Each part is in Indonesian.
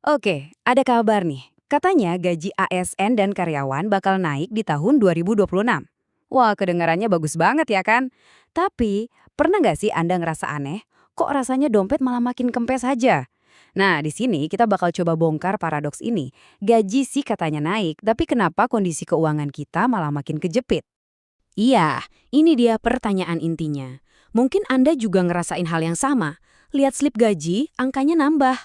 Oke, ada kabar nih. Katanya gaji ASN dan karyawan bakal naik di tahun 2026. Wah, kedengarannya bagus banget ya kan? Tapi, pernah nggak sih Anda ngerasa aneh? Kok rasanya dompet malah makin kempes aja? Nah, di sini kita bakal coba bongkar paradoks ini. Gaji sih katanya naik, tapi kenapa kondisi keuangan kita malah makin kejepit? Iya, ini dia pertanyaan intinya. Mungkin Anda juga ngerasain hal yang sama. Lihat slip gaji, angkanya nambah.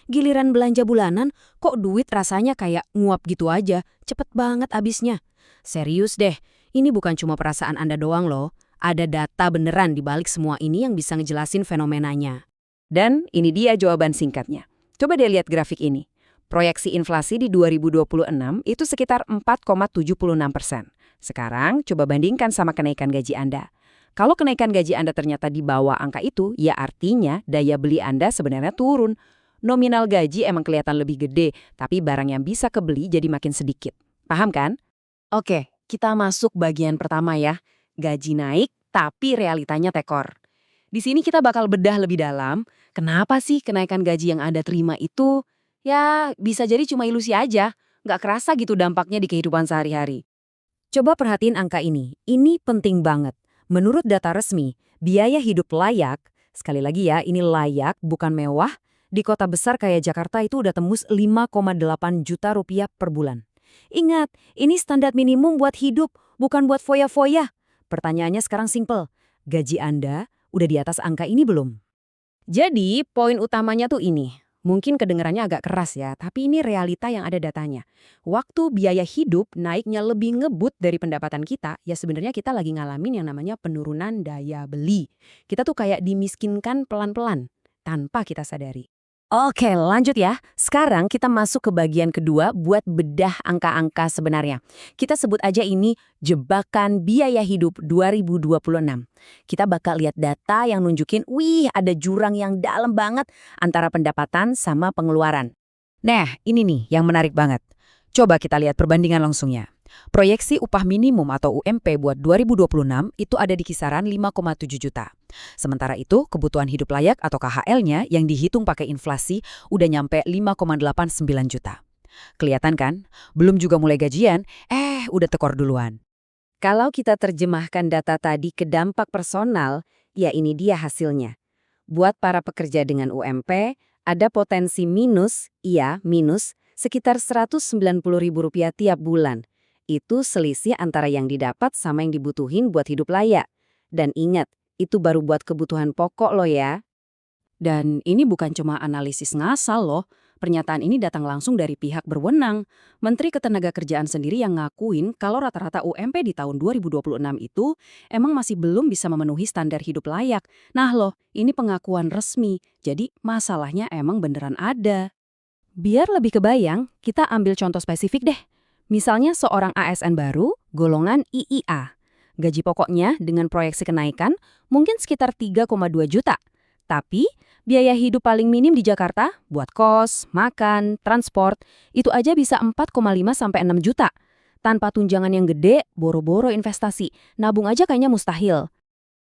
Giliran belanja bulanan, kok duit rasanya kayak nguap gitu aja. Cepet banget abisnya. Serius deh, ini bukan cuma perasaan Anda doang loh. Ada data beneran di balik semua ini yang bisa ngejelasin fenomenanya. Dan ini dia jawaban singkatnya. Coba deh lihat grafik ini. Proyeksi inflasi di 2026 itu sekitar 4,76%. Sekarang coba bandingkan sama kenaikan gaji Anda. Kalau kenaikan gaji Anda ternyata di bawah angka itu, ya artinya daya beli Anda sebenarnya turun. Nominal gaji emang kelihatan lebih gede, tapi barang yang bisa kebeli jadi makin sedikit. Paham kan? Oke, kita masuk bagian pertama ya. Gaji naik, tapi realitanya tekor. Di sini kita bakal bedah lebih dalam, kenapa sih kenaikan gaji yang Anda terima itu, ya bisa jadi cuma ilusi aja, nggak kerasa gitu dampaknya di kehidupan sehari-hari. Coba perhatiin angka ini penting banget. Menurut data resmi, biaya hidup layak, sekali lagi ya, ini layak bukan mewah, di kota besar kayak Jakarta itu udah tembus 5,8 juta rupiah per bulan. Ingat, ini standar minimum buat hidup, bukan buat foya-foya. Pertanyaannya sekarang simple, gaji Anda udah di atas angka ini belum? Jadi, poin utamanya tuh ini. Mungkin kedengarannya agak keras ya, tapi ini realita yang ada datanya. Waktu biaya hidup naiknya lebih ngebut dari pendapatan kita, ya sebenarnya kita lagi ngalamin yang namanya penurunan daya beli. Kita tuh kayak dimiskinkan pelan-pelan, tanpa kita sadari. Oke, lanjut ya. Sekarang kita masuk ke bagian kedua buat bedah angka-angka sebenarnya. Kita sebut aja ini jebakan biaya hidup 2026. Kita bakal lihat data yang nunjukin, wih ada jurang yang dalam banget antara pendapatan sama pengeluaran. Nah, ini nih yang menarik banget. Coba kita lihat perbandingan langsungnya. Proyeksi upah minimum atau UMP buat 2026 itu ada di kisaran 5,7 juta. Sementara itu, kebutuhan hidup layak atau KHL-nya yang dihitung pakai inflasi udah nyampe 5,89 juta. Kelihatan kan? Belum juga mulai gajian, udah tekor duluan. Kalau kita terjemahkan data tadi ke dampak personal, ya ini dia hasilnya. Buat para pekerja dengan UMP, ada potensi minus, iya minus, sekitar Rp190.000 tiap bulan. Itu selisih antara yang didapat sama yang dibutuhin buat hidup layak. Dan ingat, itu baru buat kebutuhan pokok loh ya. Dan ini bukan cuma analisis ngasal loh. Pernyataan ini datang langsung dari pihak berwenang. Menteri Ketenagakerjaan sendiri yang ngakuin kalau rata-rata UMP di tahun 2026 itu emang masih belum bisa memenuhi standar hidup layak. Nah loh, ini pengakuan resmi. Jadi masalahnya emang beneran ada. Biar lebih kebayang, kita ambil contoh spesifik deh. Misalnya seorang ASN baru, golongan IIA. Gaji pokoknya dengan proyeksi kenaikan mungkin sekitar 3,2 juta. Tapi, biaya hidup paling minim di Jakarta buat kos, makan, transport, itu aja bisa 4,5 sampai 6 juta. Tanpa tunjangan yang gede, boro-boro investasi. Nabung aja kayaknya mustahil.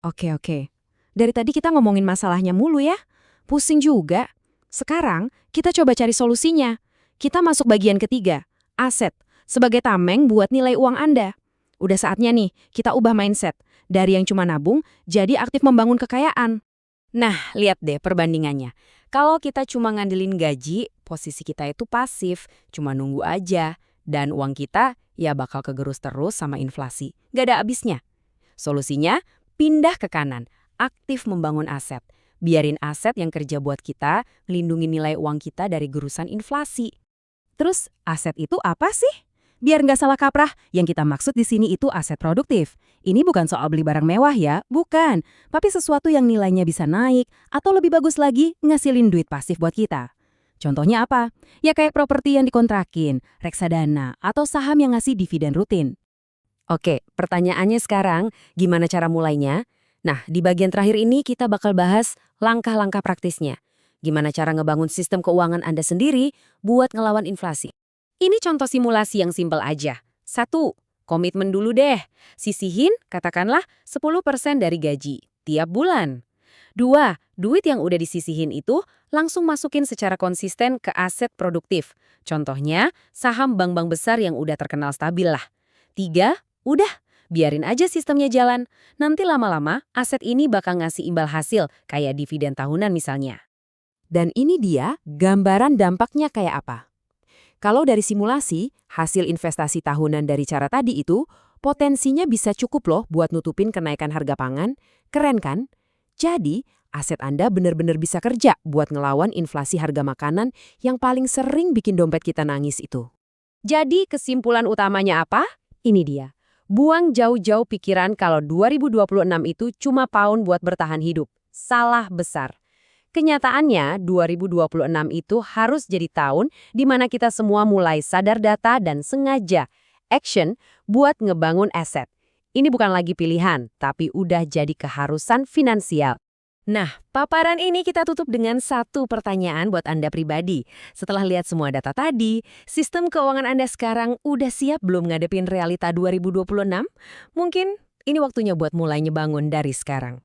Oke. Dari tadi kita ngomongin masalahnya mulu ya. Pusing juga. Sekarang, kita coba cari solusinya. Kita masuk bagian ketiga, aset, sebagai tameng buat nilai uang Anda. Udah saatnya nih, kita ubah mindset. Dari yang cuma nabung, jadi aktif membangun kekayaan. Nah, lihat deh perbandingannya. Kalau kita cuma ngandelin gaji, posisi kita itu pasif, cuma nunggu aja. Dan uang kita ya bakal kegerus terus sama inflasi. Gak ada habisnya. Solusinya, pindah ke kanan, aktif membangun aset. Biarin aset yang kerja buat kita, ngelindungi nilai uang kita dari gerusan inflasi. Terus, aset itu apa sih? Biar nggak salah kaprah, yang kita maksud di sini itu aset produktif. Ini bukan soal beli barang mewah ya, bukan. Tapi sesuatu yang nilainya bisa naik, atau lebih bagus lagi, ngasilin duit pasif buat kita. Contohnya apa? Ya kayak properti yang dikontrakin, reksadana, atau saham yang ngasih dividen rutin. Oke, pertanyaannya sekarang, gimana cara mulainya? Nah, di bagian terakhir ini kita bakal bahas langkah-langkah praktisnya. Gimana cara ngebangun sistem keuangan Anda sendiri buat ngelawan inflasi. Ini contoh simulasi yang simpel aja. 1. Komitmen dulu deh. Sisihin, katakanlah 10% dari gaji tiap bulan. 2. Duit yang udah disisihin itu langsung masukin secara konsisten ke aset produktif. Contohnya, saham bank-bank besar yang udah terkenal stabil lah. 3, udah, biarin aja sistemnya jalan. Nanti lama-lama, aset ini bakal ngasih imbal hasil, kayak dividen tahunan misalnya. Dan ini dia gambaran dampaknya kayak apa. Kalau dari simulasi, hasil investasi tahunan dari cara tadi itu, potensinya bisa cukup loh buat nutupin kenaikan harga pangan. Keren kan? Jadi, aset Anda benar-benar bisa kerja buat ngelawan inflasi harga makanan yang paling sering bikin dompet kita nangis itu. Jadi kesimpulan utamanya apa? Ini dia. Buang jauh-jauh pikiran kalau 2026 itu cuma pound buat bertahan hidup. Salah besar. Kenyataannya, 2026 itu harus jadi tahun di mana kita semua mulai sadar data dan sengaja action buat ngebangun aset. Ini bukan lagi pilihan, tapi udah jadi keharusan finansial. Nah, paparan ini kita tutup dengan satu pertanyaan buat Anda pribadi. Setelah lihat semua data tadi, sistem keuangan Anda sekarang udah siap belum ngadepin realita 2026? Mungkin ini waktunya buat mulai ngebangun dari sekarang.